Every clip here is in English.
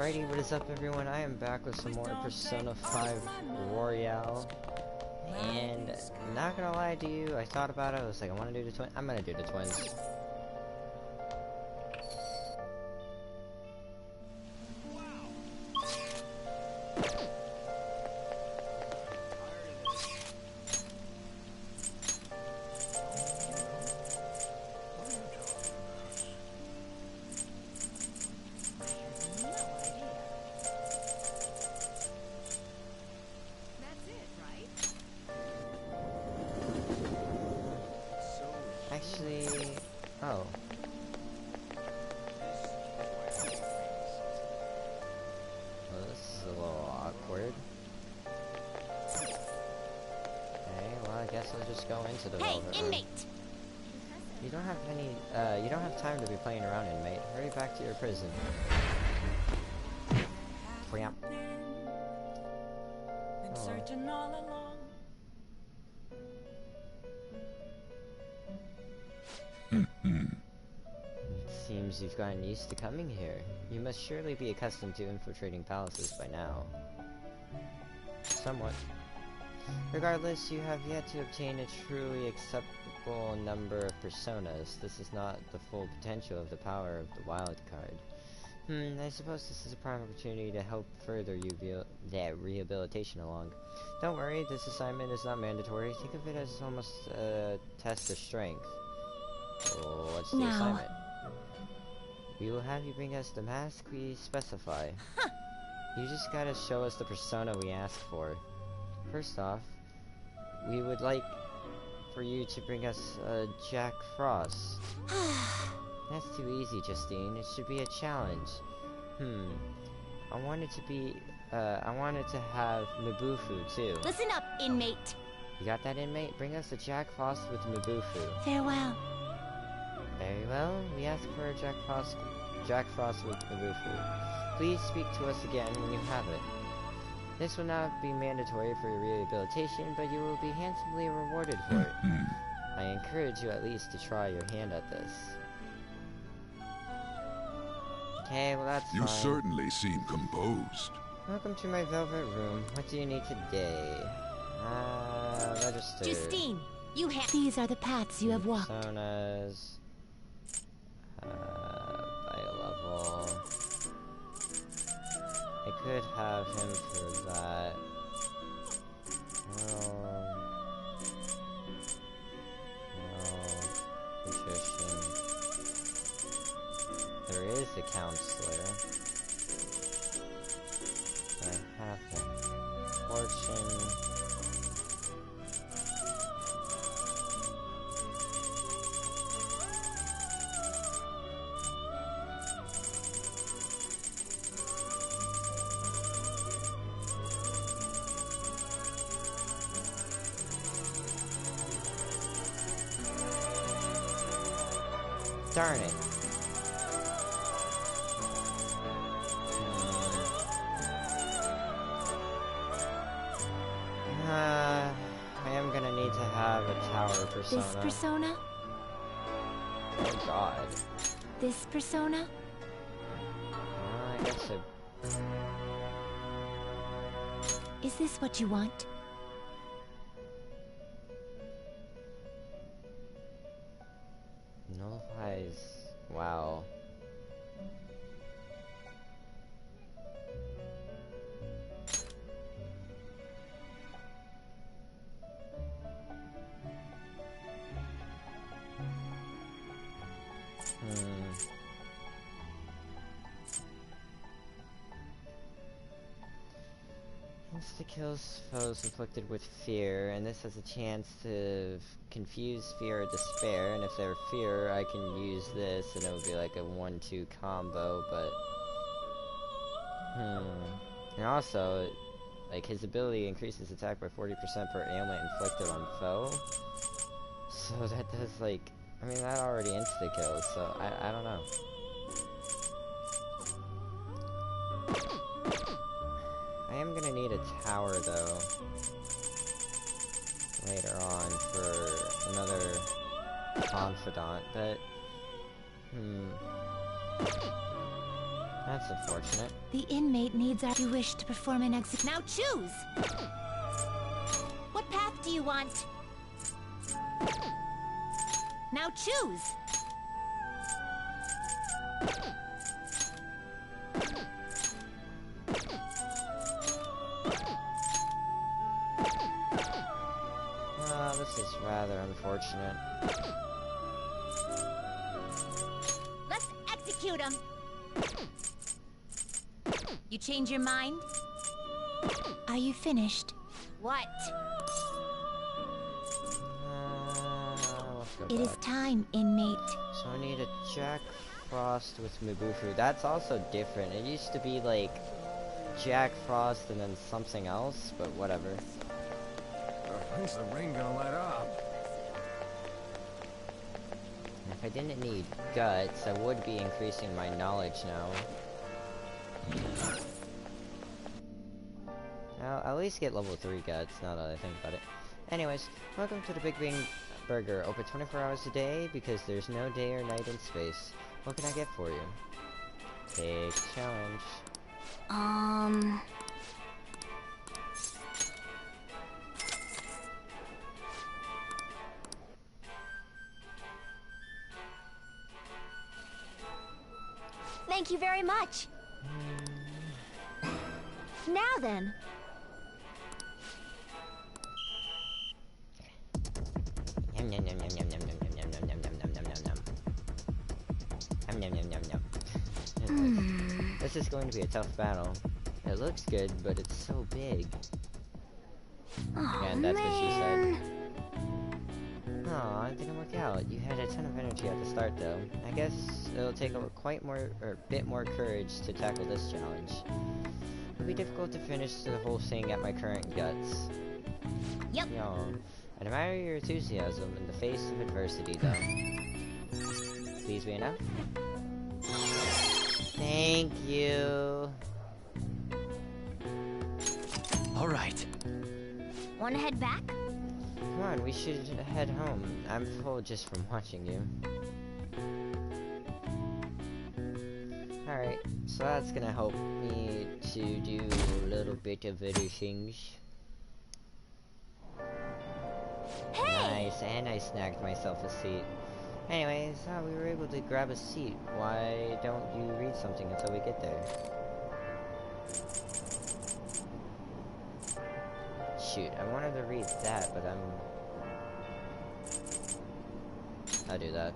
Alrighty, what is up everyone? I am back with some more Persona 5 Royale. And not gonna lie to you, I thought about it, I was like, I wanna do the twins. I'm gonna do the twins. Actually, oh. Well, this is a little awkward. Okay, well I guess I'll just go into the velvet room. Inmate! You don't have you don't have time to be playing around, inmate. Hurry back to your prison. Bam. Been searching all along. It seems you've gotten used to coming here. You must surely be accustomed to infiltrating palaces by now. Somewhat. Regardless, you have yet to obtain a truly acceptable number of personas. This is not the full potential of the power of the wild card. I suppose this is a prime opportunity to help further that rehabilitation along. Don't worry, this assignment is not mandatory. Think of it as almost a test of strength. What's the assignment? We will have you bring us the mask we specify. You just gotta show us the persona we ask for. First off, we would like for you to bring us Jack Frost. That's too easy, Justine. It should be a challenge. I wanted to have Mabufu too. Listen up, inmate. You got that, inmate? Bring us a Jack Frost with Mabufu. Farewell. Very well. We ask for a Jack Frost with Mabufu. Please speak to us again when you have it. This will not be mandatory for your rehabilitation, but you will be handsomely rewarded for it. I encourage you at least to try your hand at this. Okay, well that's fine. You certainly seem composed. Welcome to my velvet room. What do you need today? Register. Justine, you have. These are the paths you have walked. Personas. By level. I could have him for that. Magician. There is a counselor. I have him. Fortune. Darn it. I am gonna need to have a tower persona. This persona? Oh god. This persona? I guess it... Is this what you want? Nullifies... Wow. Insta-kills foes inflicted with fear, and this has a chance to confuse fear or despair, and if they're fear, I can use this, and it would be like a 1-2 combo, but... And also, like, his ability increases attack by 40% per ailment inflicted on foe, so that does, like... I mean, that already insta-kills, so I don't know. I am gonna need a tower though later on for another confidant, but That's unfortunate. The inmate needs our... You wish to perform an exit. Now choose! What path do you want? Now choose! This is rather unfortunate. Let's execute him! You change your mind? Are you finished? What? Let's go It is back. time, inmate. So I need a Jack Frost with Mubufu. That's also different. It used to be like Jack Frost and then something else, but whatever. When's the rain gonna let up? If I didn't need guts, I would be increasing my knowledge now. I'll at least get level 3 guts, now that I think about it. Anyways, welcome to the Big Bang Burger. Open 24 hours a day, because there's no day or night in space. What can I get for you? Big challenge. Thank you very much. Now then. Yum yum yum yum yum yum yum yum yum yum yum yum yum yum. Yum yum yum yum yum. This is going to be a tough battle. It looks good, but it's so big. And that's what she said. Aw, it didn't work out. You had a ton of energy at the start, though. I guess it'll take a bit more courage to tackle this challenge. It'll be difficult to finish the whole thing at my current guts. Yep. Yo, I admire your enthusiasm in the face of adversity, though. Please be enough. Thank you. All right. Wanna head back? Come on, we should head home. I'm full just from watching you. Alright, so that's gonna help me to do a little bit of other things. Hey! Nice, and I snagged myself a seat. Anyways, we were able to grab a seat. Why don't you read something until we get there? Shoot, I wanted to read that, but I'll do that.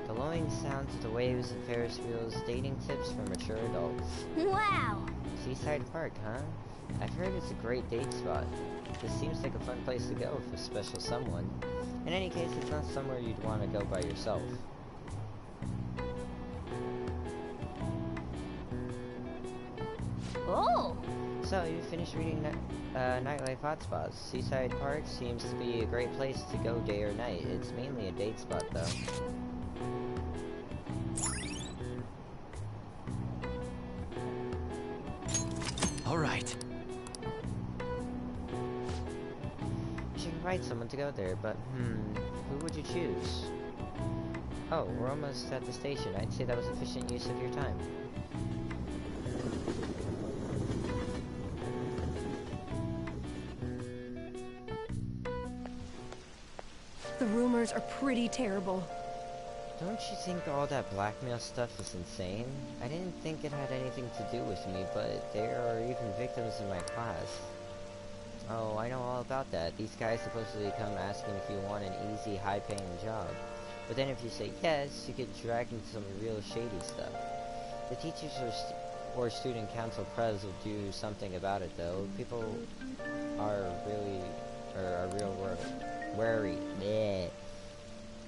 The lulling sounds of the waves and Ferris wheels, dating tips for mature adults. Wow! Seaside Park, huh? I've heard it's a great date spot. This seems like a fun place to go with a special someone. In any case, it's not somewhere you'd want to go by yourself. Oh! So, you finished reading Nightlife Hotspots. Seaside Park seems to be a great place to go day or night. It's mainly a date spot, though. All right. You should invite someone to go there, but, who would you choose? Oh, we're almost at the station. I'd say that was efficient use of your time. The rumors are pretty terrible. Don't you think all that blackmail stuff is insane? I didn't think it had anything to do with me, but there are even victims in my class. Oh, I know all about that. These guys supposedly come asking if you want an easy, high-paying job. But then if you say yes, you get dragged into some real shady stuff. The teachers or student council pres will do something about it, though. People are real worried. Bleh.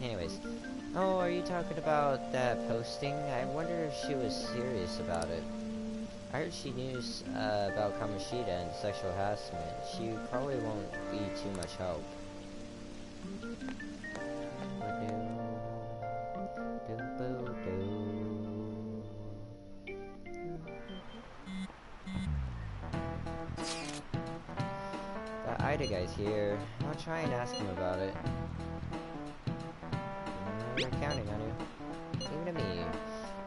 Anyways, oh, are you talking about that posting? I wonder if she was serious about it. I heard she knew about Kamoshida and sexual harassment. She probably won't be too much help. That Ida guy's here. I'll try and ask him about it. We're counting on you.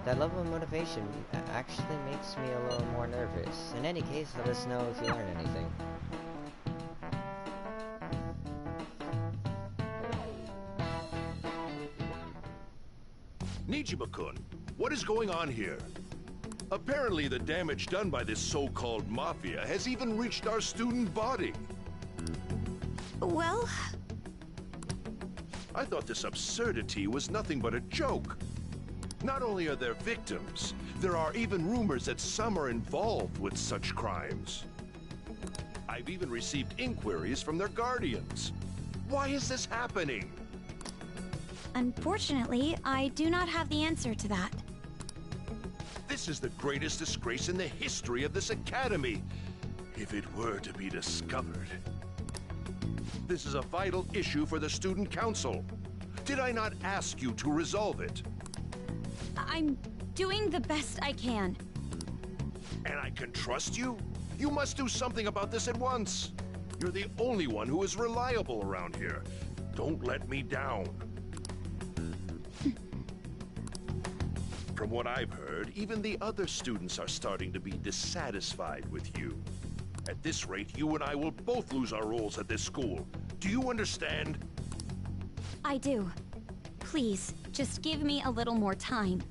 That level of motivation actually makes me a little more nervous. In any case, let us know if you learn anything. Nijima-kun, what is going on here? Apparently the damage done by this so-called mafia has even reached our student body. Well... I thought this absurdity was nothing but a joke. Not only are there victims, there are even rumors that some are involved with such crimes. I've even received inquiries from their guardians. Why is this happening? Unfortunately, I do not have the answer to that. This is the greatest disgrace in the history of this academy, if it were to be discovered. This is a vital issue for the student council. Did I not ask you to resolve it? I'm doing the best I can. And I can trust you? You must do something about this at once. You're the only one who is reliable around here. Don't let me down. From what I've heard, even the other students are starting to be dissatisfied with you. At this rate, you and I will both lose our roles at this school. Do you understand? I do. Please, just give me a little more time.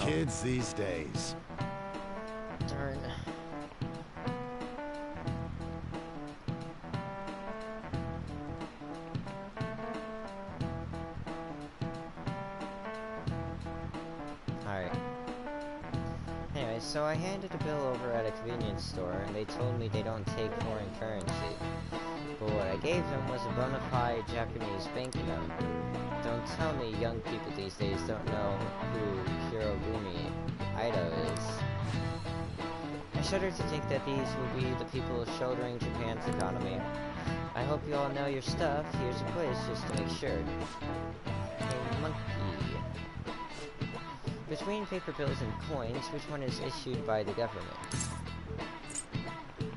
Kids these days. Darn. Alright. Anyway, so I handed a bill over at a convenience store, and they told me they don't take foreign currency. But what I gave them was a bona fide Japanese banknote. Don't tell me young people these days don't know who Hirogumi Ito is. I shudder to think that these will be the people shouldering Japan's economy. I hope you all know your stuff. Here's a quiz just to make sure. A monkey. Between paper bills and coins, which one is issued by the government?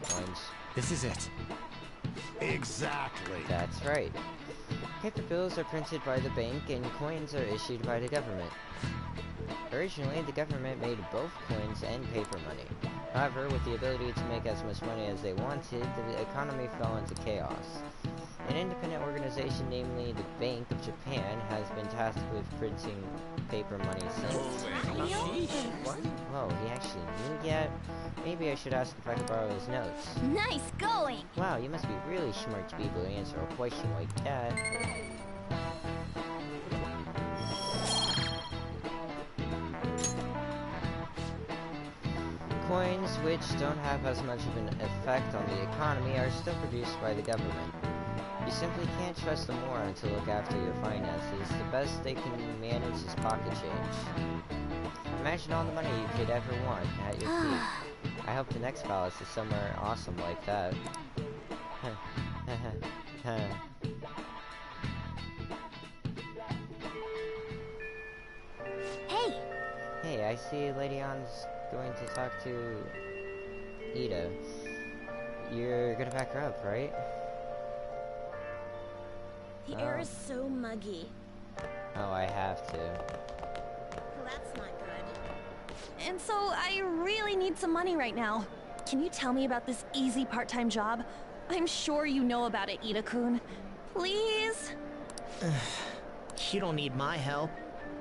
Coins. This is it. Exactly. That's right. Paper bills are printed by the bank and coins are issued by the government. Originally, the government made both coins and paper money. However, with the ability to make as much money as they wanted, the economy fell into chaos. An independent organization, namely the Bank of Japan, has been tasked with printing paper money since. Whoa, he actually knew yet? Maybe I should ask if I could borrow his notes. Nice going! Wow, you must be really smart to be able to answer a question like that. Coins, which don't have as much of an effect on the economy, are still produced by the government. You simply can't trust the moron to look after your finances. The best they can manage is pocket change. Imagine all the money you could ever want at your feet. I hope the next palace is somewhere awesome like that. Hey! Hey, I see Lady Ann's going to talk to Ida. You're gonna back her up, right? The air is so muggy. Oh, I have to. Well, that's not good. And so I really need some money right now. Can you tell me about this easy part-time job? I'm sure you know about it, Ida-kun. Please? You don't need my help.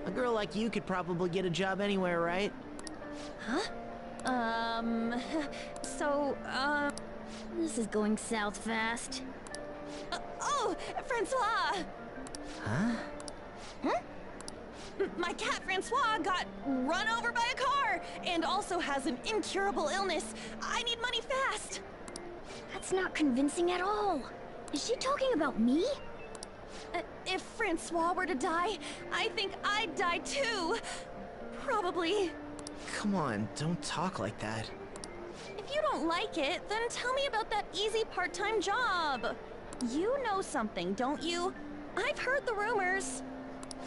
A girl like you could probably get a job anywhere, right? Huh? This is going south fast. Oh, Francois! Huh? My cat Francois got run over by a car and also has an incurable illness. I need money fast. That's not convincing at all. Is she talking about me? If Francois were to die, I think I'd die too. Probably. Come on, don't talk like that. If you don't like it, then tell me about that easy part-time job. You know something, don't you? I've heard the rumors.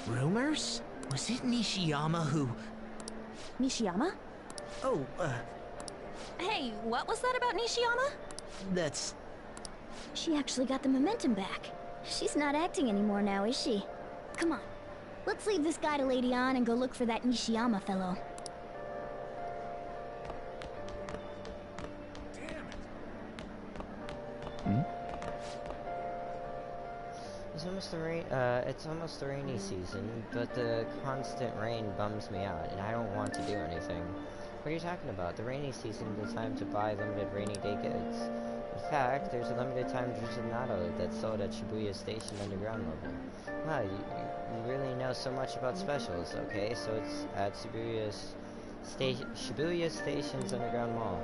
Rumors? Was it Nishiyama who... Nishiyama? Oh, Hey, what was that about Nishiyama? that's... She actually got the momentum back. She's not acting anymore now, is she? Come on. Let's leave this guy to Lady Ann and go look for that Nishiyama fellow. It's almost the rainy season, but the constant rain bums me out, and I don't want to do anything. What are you talking about? The rainy season is the time to buy limited rainy day goods. In fact, there's a limited time Drusanado that's sold at Shibuya Station underground level. Wow, you really know so much about specials. Okay, so it's at Shibuya Station's underground mall.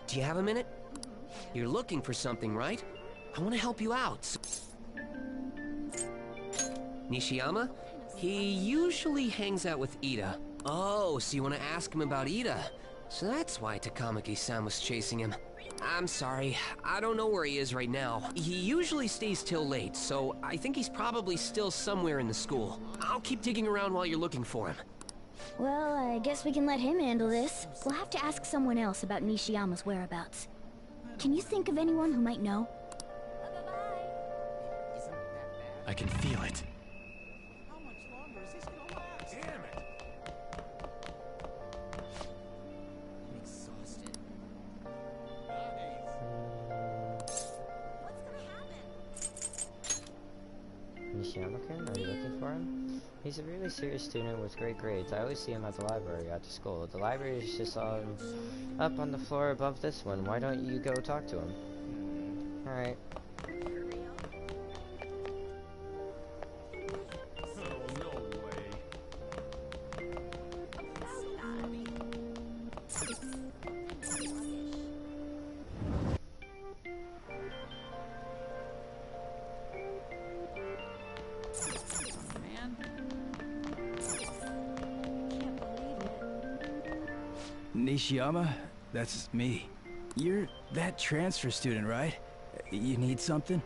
Do you have a minute? You're looking for something, right? I want to help you out. Nishiyama? He usually hangs out with Ida. Oh, so you want to ask him about Ida? So that's why Takamaki-san was chasing him. I'm sorry, I don't know where he is right now. He usually stays till late, so I think he's probably still somewhere in the school. I'll keep digging around while you're looking for him. Well, I guess we can let him handle this. We'll have to ask someone else about Nishiyama's whereabouts. Can you think of anyone who might know? I can feel it. How much longer is this gonna last? Damn it! I'm exhausted. Nishiyama-kun, are you looking for him? He's a really serious student with great grades. I always see him at the library after school. The library is just up on the floor above this one. Why don't you go talk to him? Alright. Nishiyama, that's me. You're that transfer student, right? You need something?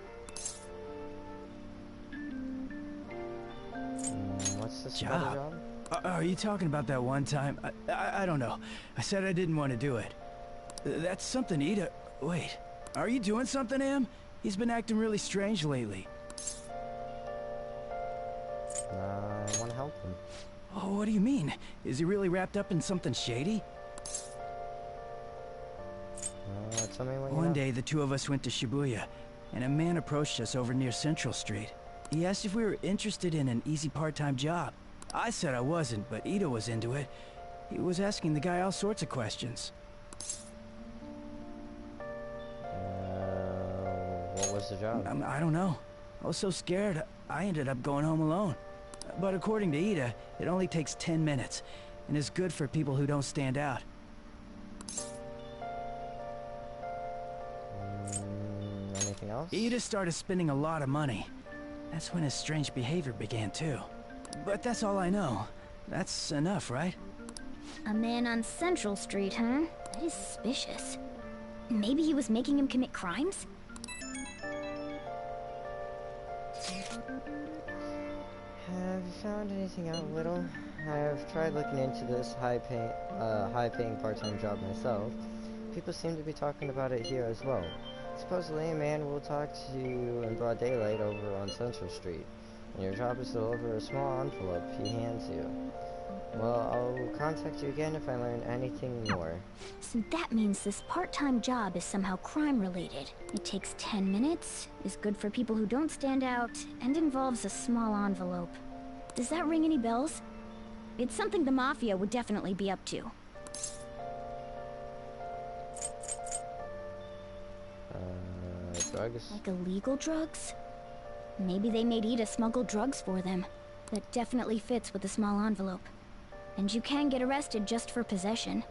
What's this job? Are you talking about that one time? I don't know. I said I didn't want to do it. That's something Ida... Wait, are you doing something, Am? He's been acting really strange lately. I want to help him. Oh, what do you mean? Is he really wrapped up in something shady? Tell me what you One know. day, the two of us went to Shibuya, and a man approached us over near Central Street. He asked if we were interested in an easy part-time job. I said I wasn't, but Ida was into it. He was asking the guy all sorts of questions. What was the job? I don't know. I was so scared, I ended up going home alone. But according to Ida, it only takes 10 minutes, and is good for people who don't stand out. Anything else? Ida started spending a lot of money. That's when his strange behavior began, too. But that's all I know. That's enough, right? A man on Central Street, huh? That is suspicious. Maybe he was making him commit crimes? Have you found anything out, Little? I have tried looking into this high-paying part-time job myself. People seem to be talking about it here as well. Supposedly, a man will talk to you in broad daylight over on Central Street, and your job is to deliver a small envelope he hands you. Well, I'll contact you again if I learn anything more. So that means this part-time job is somehow crime-related. It takes 10 minutes, is good for people who don't stand out, and involves a small envelope. Does that ring any bells? It's something the Mafia would definitely be up to. Drugs? Like illegal drugs? Maybe they made Ida smuggle drugs for them. That definitely fits with the small envelope. And you can get arrested just for possession.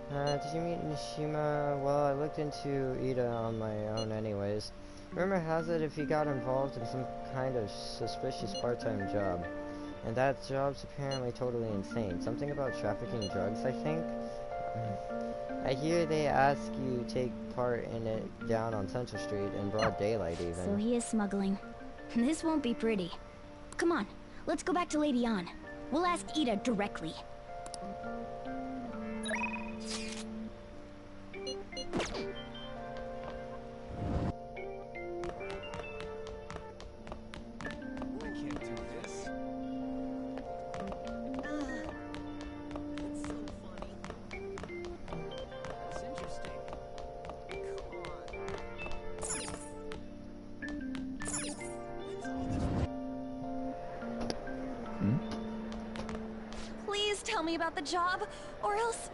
Did you meet Nishima? Well, I looked into Ida on my own anyways. Rumor has it if he got involved in some kind of suspicious part-time job. And that job's apparently totally insane. Something about trafficking drugs, I think? I hear they ask you take part in it down on Central Street in broad daylight even. So he is smuggling. This won't be pretty. Come on, let's go back to Lady Ann. We'll ask Ida directly. Please tell me about the job, or else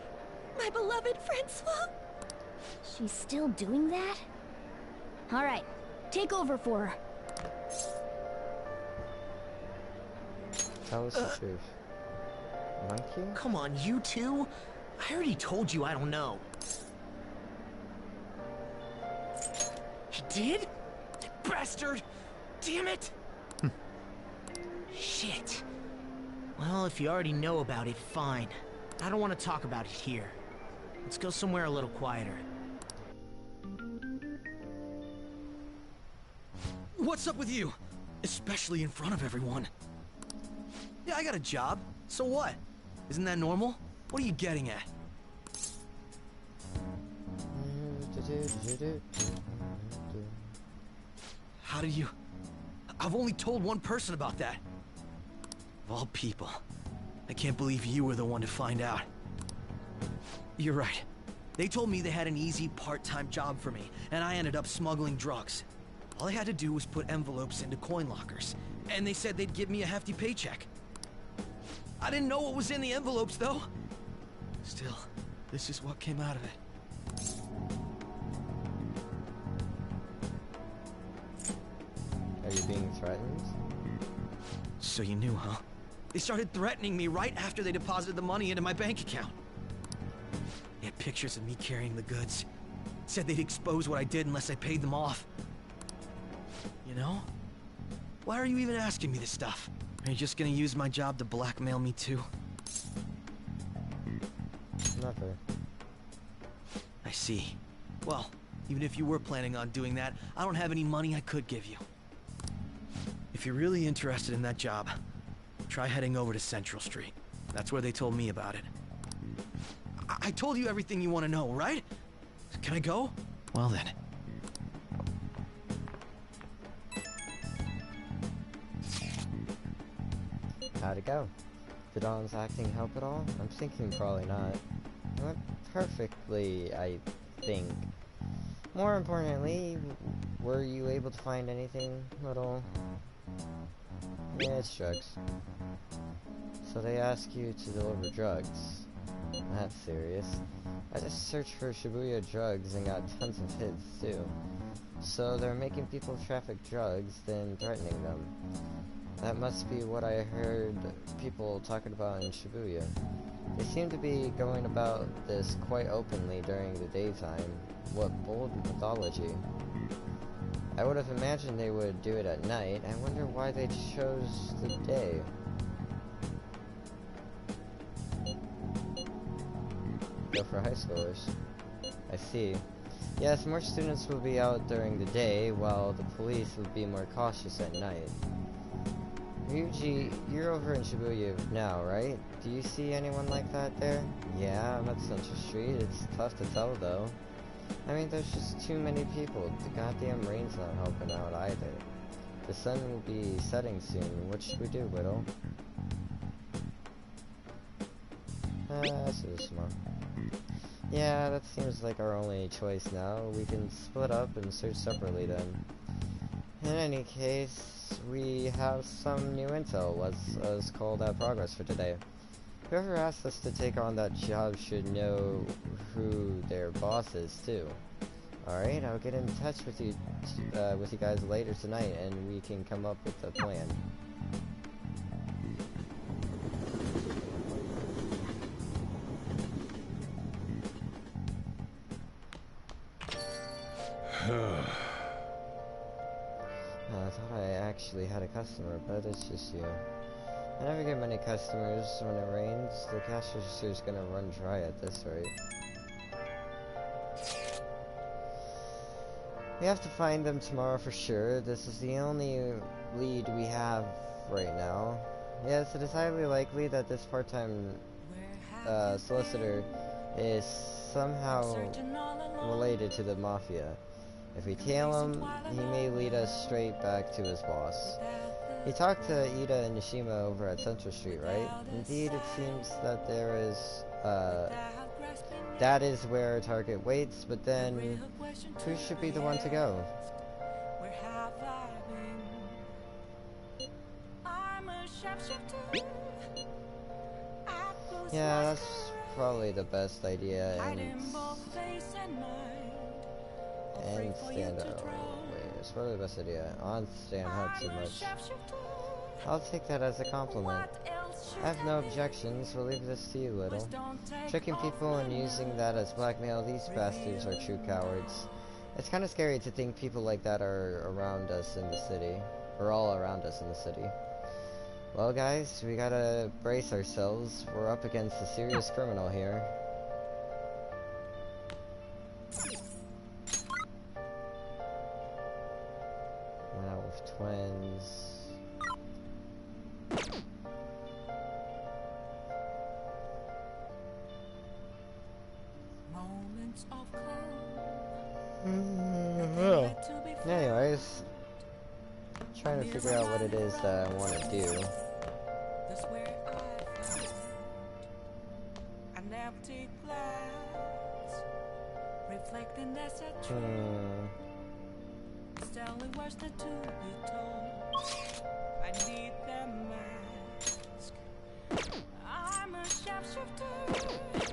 my beloved Francois. She's still doing that? All right, take over for her. Tell us the truth. Monkey? Come on, you two? I already told you I don't know. He did? That bastard! Damn it! Shit. Well, if you already know about it, fine. I don't want to talk about it here. Let's go somewhere a little quieter. What's up with you? Especially in front of everyone. Yeah, I got a job. So what? Isn't that normal? What are you getting at? How did you... I've only told one person about that. Of all people. I can't believe you were the one to find out. You're right. They told me they had an easy part-time job for me, and I ended up smuggling drugs. All I had to do was put envelopes into coin lockers, and they said they'd give me a hefty paycheck. I didn't know what was in the envelopes, though. Still, this is what came out of it. Are you being threatened? So you knew, huh? They started threatening me right after they deposited the money into my bank account. They had pictures of me carrying the goods. Said they'd expose what I did unless I paid them off. You know? Why are you even asking me this stuff? Are you just gonna use my job to blackmail me too? Never. I see. Well, even if you were planning on doing that, I don't have any money I could give you. If you're really interested in that job, try heading over to Central Street. That's where they told me about it. I told you everything you want to know, right? Can I go? Well then. How'd it go? Did Dawn's acting help at all? I'm thinking probably not. It went perfectly, I think. More importantly, were you able to find anything little? Yeah, it's drugs. So they ask you to deliver drugs. That's serious. I just searched for Shibuya drugs and got tons of hits too. So they're making people traffic drugs, then threatening them. That must be what I heard people talking about in Shibuya. They seem to be going about this quite openly during the daytime. What bold mythology. I would have imagined they would do it at night. I wonder why they chose the day. Go for high schoolers. I see. Yes, more students will be out during the day, while the police would be more cautious at night. Ryuji, you're over in Shibuya now, right? Do you see anyone like that there? Yeah, I'm at Central Street. It's tough to tell, though. I mean, there's just too many people. The goddamn rain's not helping out either. The sun will be setting soon. What should we do, Whittle? This is smart. Yeah, that seems like our only choice now. We can split up and search separately then. In any case, we have some new intel. Let's call that progress for today. Whoever asked us to take on that job should know who their boss is too. Alright, I'll get in touch with you guys later tonight and we can come up with a plan. I thought I actually had a customer, but it's just you. I never get many customers when it rains. The cash register's gonna run dry at this rate. We have to find them tomorrow for sure. This is the only lead we have right now. Yes, it is highly likely that this part-time solicitor is somehow related to the Mafia. If we tail him, he may lead us straight back to his boss. He talked to Ida and Nishima over at Central Street, right? Indeed, it seems that there is, that is where our target waits, but then, who should be the one to go? Yeah, that's probably the best idea, and stand out. Wait, it's probably the best idea. On stand out too much. I'll take that as a compliment. I have no objections, we'll leave this to you, Little. Tricking people and using that as blackmail, these bastards are true cowards. It's kind of scary to think people like that are around us in the city. Or all around us in the city. Well guys, we gotta brace ourselves. We're up against a serious criminal here. Now with twins. Anyways, trying to figure out what it is that I want to do.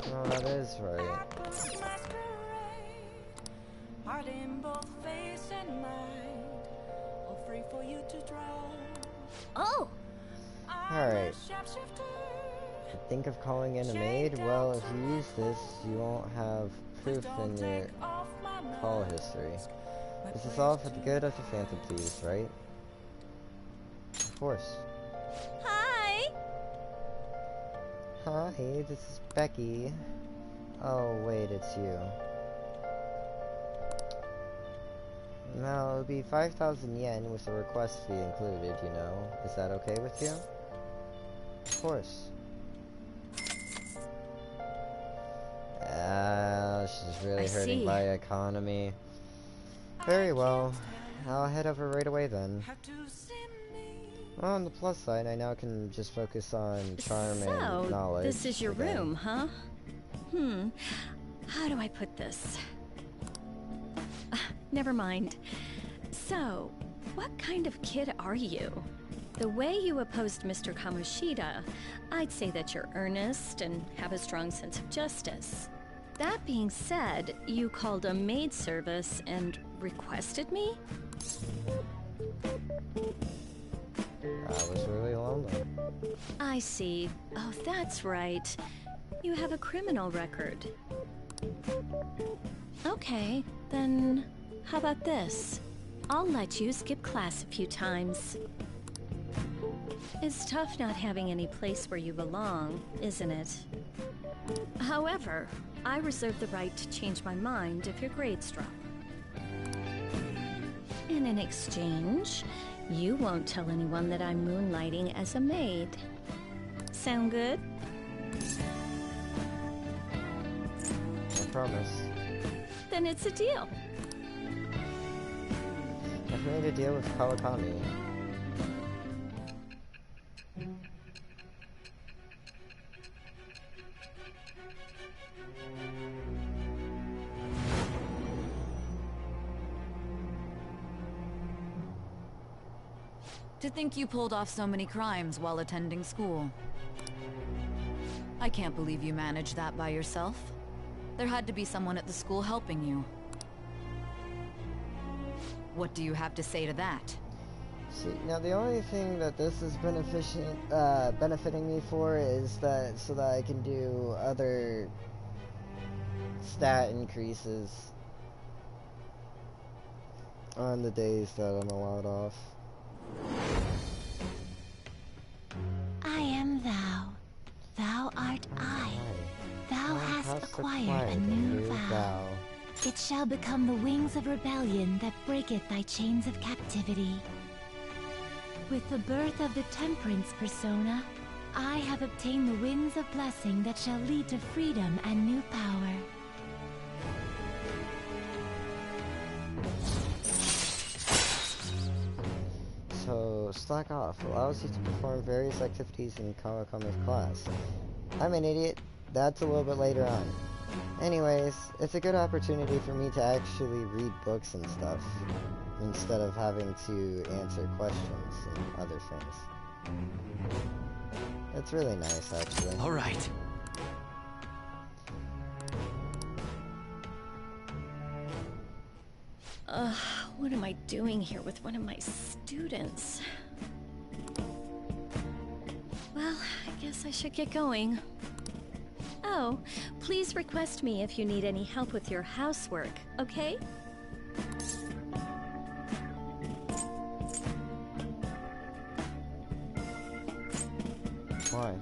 Oh, that is right. Heart in both face and mind, all free for you to draw. Oh! Alright. Think of calling in a maid? Well, if you use this, you won't have proof in your call history. This is all for the good of the Phantom Thieves, right? Of course. Hi! Hi, this is Becky. Oh, wait, it's you. Now, it'll be 5,000 yen with the request fee included, you know. Is that okay with you? Of course. She's really hurting my economy. Very well. I'll head over right away then. Well, on the plus side, I now can just focus on charm and knowledge. This is your room, huh? How do I put this? Never mind. So, what kind of kid are you? The way you opposed Mr. Kamoshida, I'd say that you're earnest and have a strong sense of justice. That being said, you called a maid service and requested me? I was really lonely. I see. Oh, that's right. You have a criminal record. Okay, then how about this? I'll let you skip class a few times. It's tough not having any place where you belong, isn't it? However, I reserve the right to change my mind if your grades drop. And in exchange, you won't tell anyone that I'm moonlighting as a maid. Sound good? I promise. Then it's a deal. I've made a deal with Kawakami. To think you pulled off so many crimes while attending school. I can't believe you managed that by yourself. There had to be someone at the school helping you. What do you have to say to that? See, now the only thing that this is benefiting me for is that so that I can do other stat increases on the days that I'm allowed off. I am thou. Thou art I. Thou hast acquired a new vow. It shall become the wings of rebellion that breaketh thy chains of captivity. With the birth of the Temperance persona, I have obtained the winds of blessing that shall lead to freedom and new power. So, slack off allows you to perform various activities in Kawakame's class. I'm an idiot. That's a little bit later on. Anyways, it's a good opportunity for me to actually read books and stuff, instead of having to answer questions and other things. It's really nice, actually. Alright. What am I doing here with one of my students? Well, I guess I should get going. Oh, please request me if you need any help with your housework, okay? Why?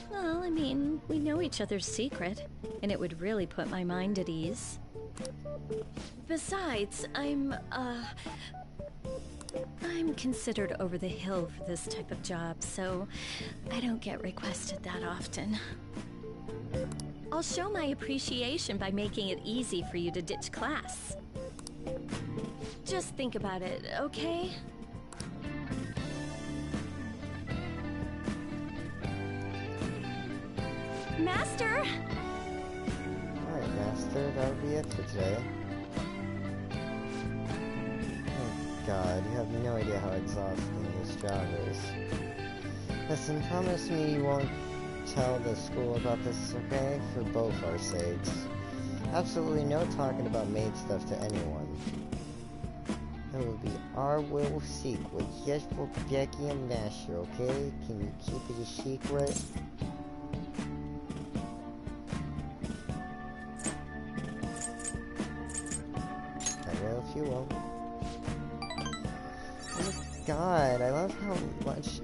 Well, I mean, we know each other's secret, and it would really put my mind at ease. Besides, I'm considered over the hill for this type of job, so I don't get requested that often. I'll show my appreciation by making it easy for you to ditch class. Just think about it, okay? Master! Alright, Master, that'll be it for today. Oh god, you have no idea how exhausting this job is. Listen, promise me you won't tell the school about this, okay? For both our sakes. Absolutely no talking about maid stuff to anyone. It will be our little secret, just for Becky and Master, okay? Can you keep it a secret? If you won't. Oh god, I love how much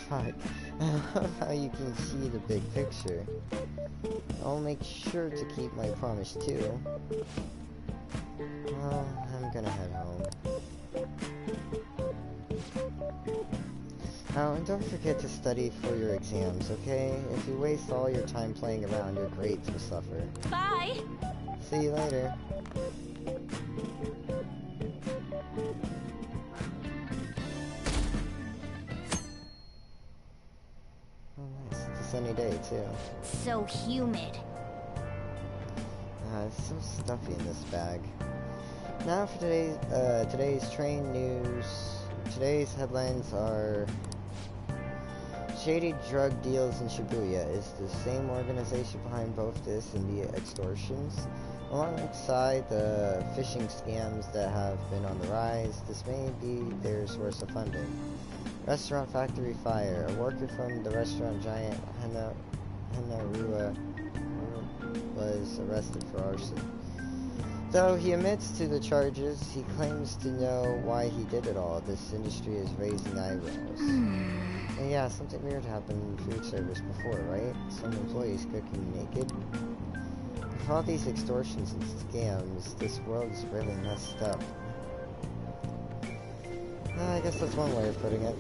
fuck. I love how you can see the big picture. I'll make sure to keep my promise too. Well, I'm gonna head home. Oh, and don't forget to study for your exams, okay? If you waste all your time playing around, your grades will suffer. Bye! See you later. Sunny day too. So humid. It's so stuffy in this bag. Now for today's train news. Today's headlines are: shady drug deals in Shibuya is the same organization behind both this and the extortions. Alongside the phishing scams that have been on the rise, this may be their source of funding. Restaurant factory fire. A worker from the restaurant giant Hanarua was arrested for arson. Though he admits to the charges, he claims to know why he did it all. This industry is raising eyebrows. And yeah, something weird happened in food service before, right? Some employees cooking naked. With all these extortions and scams, this world is really messed up. I guess that's one way of putting it.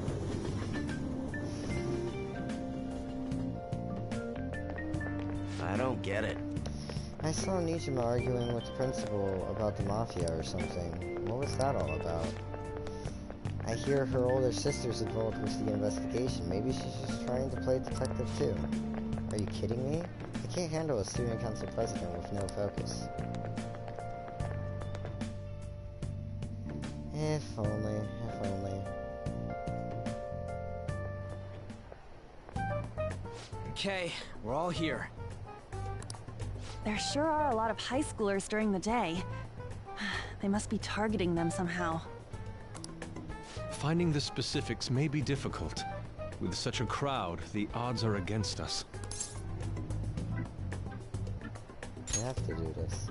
I don't get it. I saw Nijima arguing with the principal about the mafia or something. What was that all about? I hear her older sister's involved with the investigation. Maybe she's just trying to play detective too. Are you kidding me? I can't handle a student council president with no focus. If only, if only. Okay, we're all here. There sure are a lot of high schoolers during the day. They must be targeting them somehow. Finding the specifics may be difficult. With such a crowd, the odds are against us. We have to do this.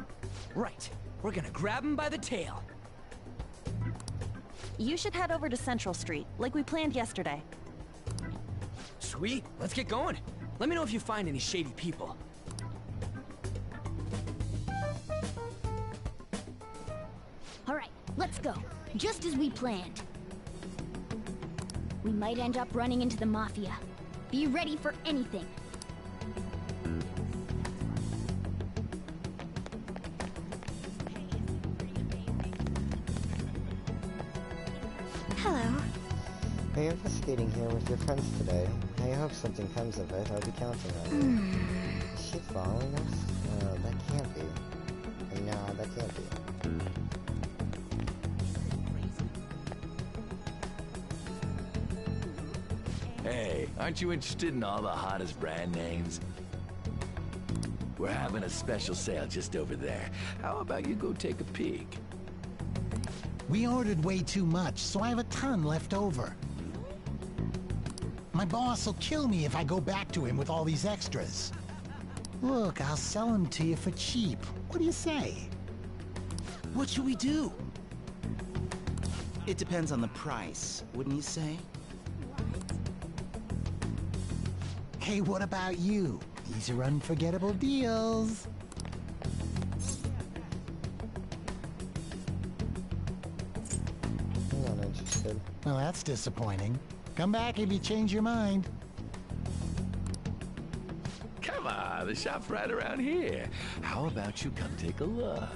Right. We're gonna grab him by the tail. You should head over to Central Street, like we planned yesterday. Sweet, let's get going. Let me know if you find any shady people. Alright, let's go. Just as we planned. We might end up running into the Mafia. Be ready for anything. Hello. Are you investigating here with your friends today? I hope something comes of it. I'll be counting on you. Is she following us? No, that can't be. No, that can't be. Hey, aren't you interested in all the hottest brand names? We're having a special sale just over there. How about you go take a peek? We ordered way too much, so I have a ton left over. My boss will kill me if I go back to him with all these extras. Look, I'll sell them to you for cheap. What do you say? What should we do? It depends on the price, wouldn't you say? Hey, what about you? These are unforgettable deals. I'm not interested. Well, that's disappointing. Come back if you change your mind. Come on, the shop's right around here. How about you come take a look?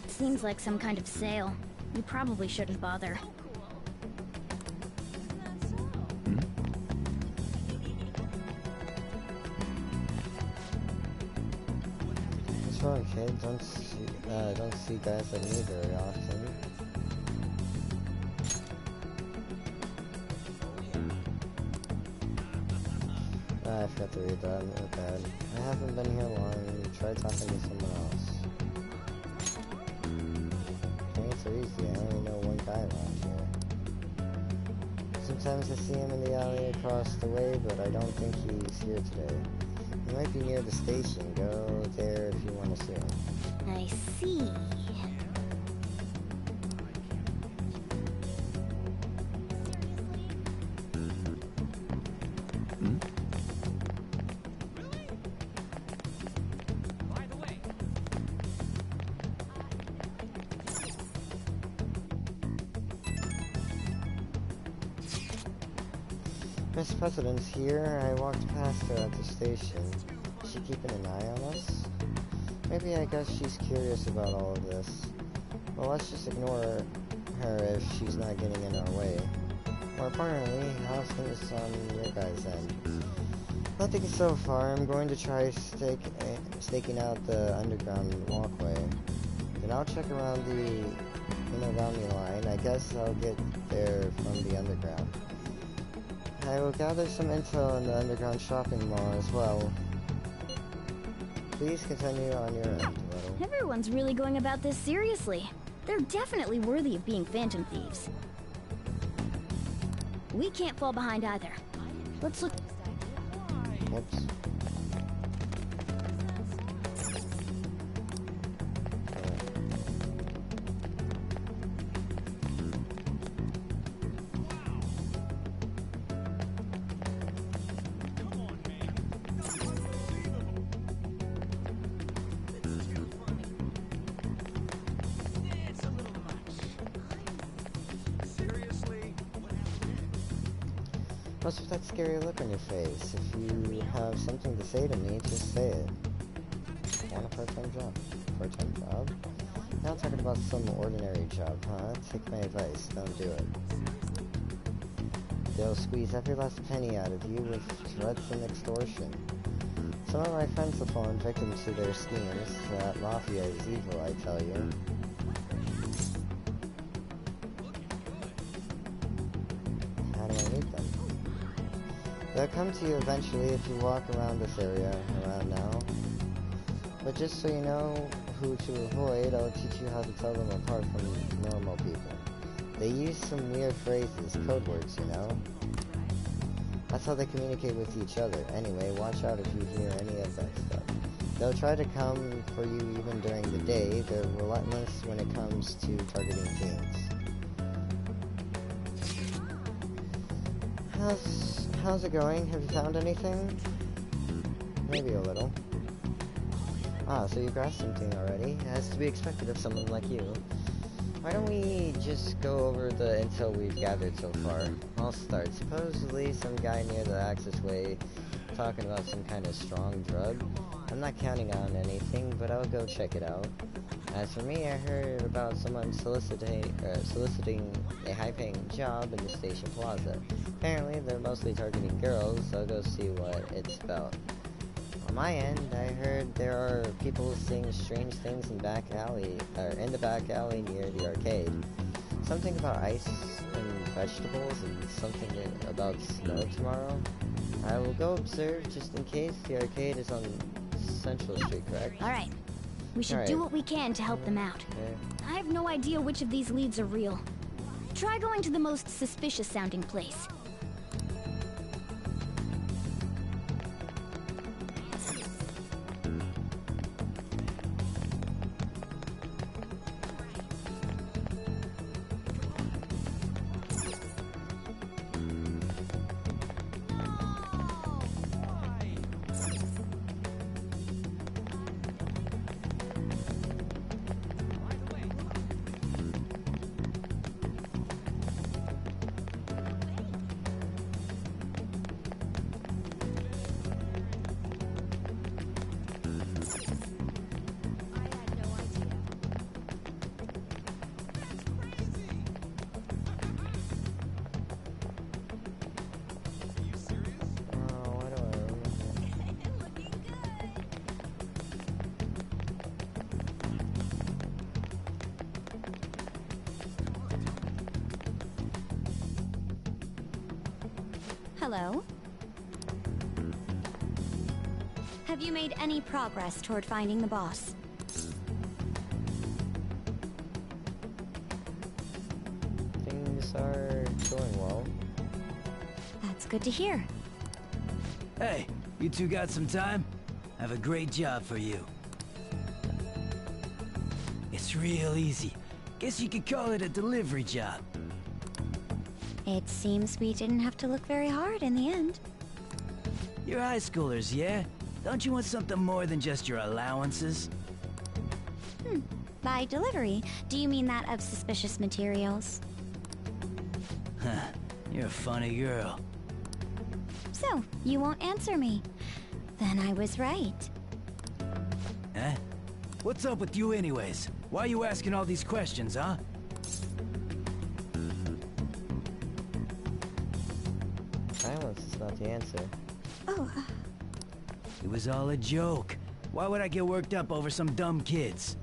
Seems like some kind of sale. You probably shouldn't bother. What's wrong, kid? Don't see guys like me very often. I forgot to read that. My bad. I haven't been here long. Try talking to someone else. Things are easy. I only know one guy around here. Sometimes I see him in the alley across the way, but I don't think he's here today. He might be near the station. Go there if you want to see him. I see. Miss President's here. I walked past her at the station. Is she keeping an eye on us? Maybe I guess she's curious about all of this. Well, let's just ignore her if she's not getting in our way. More importantly, how's things on your guys' end? Nothing so far. I'm going to try staking out the underground walkway. Then I'll check around the Inagami line. I guess I'll get there from the underground. I will gather some intel in the underground shopping mall as well. Please continue on your end, Little. Everyone's really going about this seriously. They're definitely worthy of being phantom thieves. We can't fall behind either. Let's look. Whoops. What's with that scary look on your face? If you have something to say to me, just say it. Want a part-time job? Part-time job? Now I'm talking about some ordinary job, huh? Take my advice, don't do it. They'll squeeze every last penny out of you with threats and extortion. Some of my friends have fallen victim to their schemes. That mafia is evil, I tell you. How do I meet them? They'll come to you eventually if you walk around this area around now. But just so you know who to avoid, I'll teach you how to tell them apart from normal people. They use some weird phrases, code words, you know? That's how they communicate with each other. Anyway, watch out if you hear any of that stuff. They'll try to come for you even during the day. They're relentless when it comes to targeting teens. How's it going? Have you found anything? Maybe a little. Ah, so you grasped something already. It has to be expected of someone like you. Why don't we just go over the intel we've gathered so far? I'll start. Supposedly, some guy near the accessway talking about some kind of strong drug. I'm not counting on anything, but I'll go check it out. As for me, I heard about someone soliciting a high-paying job in the station plaza. Apparently, they're mostly targeting girls, so I'll go see what it's about. On my end, I heard there are people seeing strange things in the back alley near the arcade. Something about ice and vegetables, and something about snow tomorrow. I will go observe just in case. The arcade is on Central Street, correct? Alright. We should do what we can to help them out. Okay. I have no idea which of these leads are real. Try going to the most suspicious sounding place. Hello? Have you made any progress toward finding the boss? Things are going well. That's good to hear. Hey, you two got some time? I have a great job for you. It's real easy. Guess you could call it a delivery job. It seems we didn't have to look very hard in the end. You're high schoolers, yeah? Don't you want something more than just your allowances? By delivery, do you mean that of suspicious materials? Huh. You're a funny girl. So, you won't answer me. Then I was right. Huh? What's up with you anyways? Why are you asking all these questions, huh? Silence is not the answer. Oh. It was all a joke. Why would I get worked up over some dumb kids?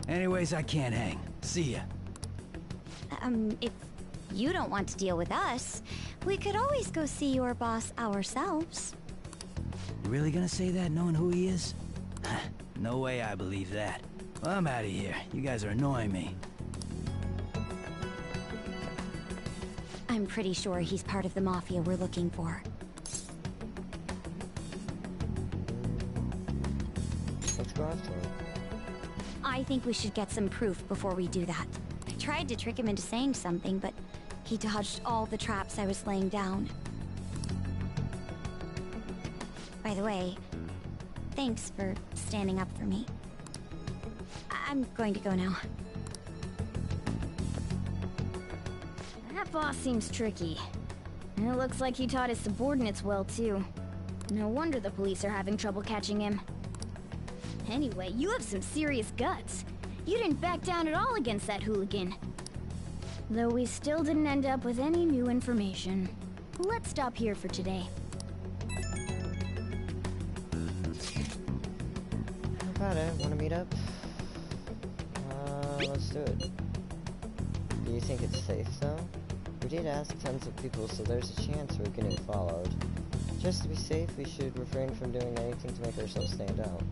Anyways, I can't hang. See ya. If you don't want to deal with us, we could always go see your boss ourselves. You really gonna say that knowing who he is? No way I believe that. Well, I'm out of here. You guys are annoying me. I'm pretty sure he's part of the Mafia we're looking for. Let's go after him. I think we should get some proof before we do that. I tried to trick him into saying something, but he dodged all the traps I was laying down. By the way, thanks for standing up for me. I'm going to go now. That boss seems tricky. And it looks like he taught his subordinates well, too. No wonder the police are having trouble catching him. Anyway, you have some serious guts. You didn't back down at all against that hooligan. Though we still didn't end up with any new information. Let's stop here for today. How about it? Wanna meet up? Let's do it. Do you think it's safe, though? We did ask tons of people, so there's a chance we're getting followed. Just to be safe, we should refrain from doing anything to make ourselves stand out.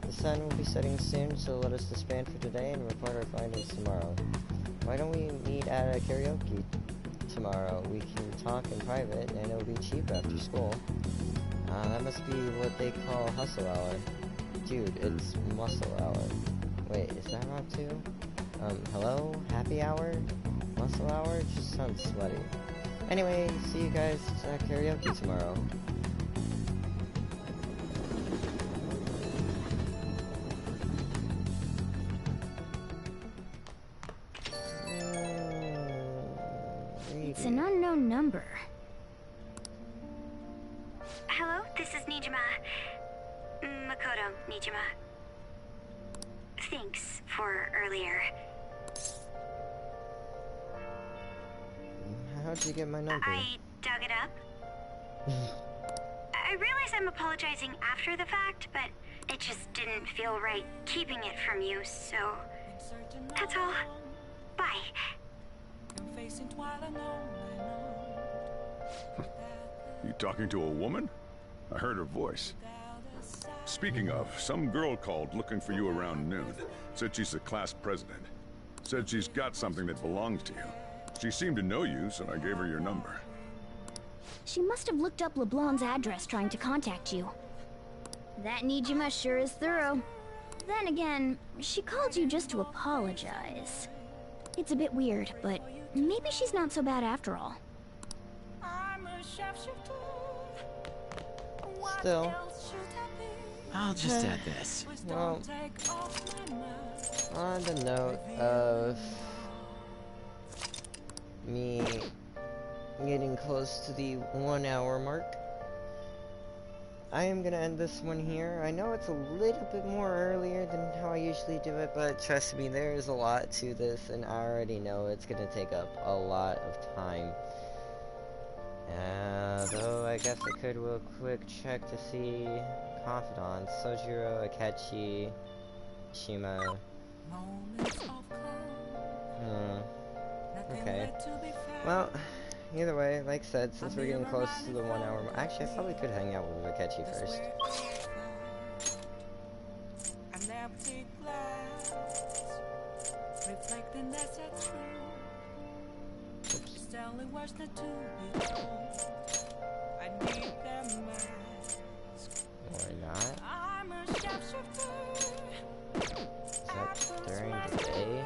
The sun will be setting soon, so let us disband for today and report our findings tomorrow. Why don't we meet at a karaoke tomorrow? We can talk in private, and it'll be cheap after school. That must be what they call hustle hour. Dude, it's muscle hour. Wait, is that wrong too? Hello? Happy hour? Muscle hour? Just sounds sweaty. Anyway, see you guys at karaoke tomorrow. unknown number. Hello, this is Nijima. Makoto Nijima. Thanks for earlier. How'd you get my number? I dug it up. I realize I'm apologizing after the fact, but it just didn't feel right keeping it from you, so that's all. Bye. You talking to a woman? I heard her voice. Speaking of, some girl called looking for you around noon. Said she's the class president. Said she's got something that belongs to you. She seemed to know you, so I gave her your number. She must have looked up LeBlanc's address trying to contact you. That Nijima sure is thorough. Then again, she called you just to apologize. It's a bit weird, but maybe she's not so bad after all. Still. I'll just add this. Well, on the note of me getting close to the 1 hour mark, I am gonna end this one here. I know it's a little bit more earlier than how I usually do it, but trust me, there is a lot to this, and I already know it's gonna take up a lot of time. Though I guess I could real quick check to see Confidants, Sojiro, Akechi, Shima. Okay. Well, either way, like I said, since we're getting close to the 1 hour mark, actually I probably could hang out with Akechi first. Or not. Is that during the day?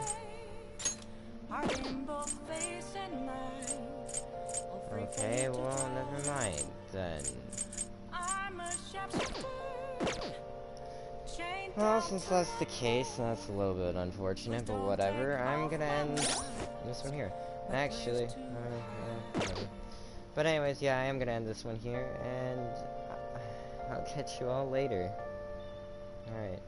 Okay, well, never mind, then. Well, since that's the case, that's a little bit unfortunate, but whatever. I'm gonna end this one here. Actually, whatever. But anyways, yeah, I am gonna end this one here, and I'll catch you all later. Alright.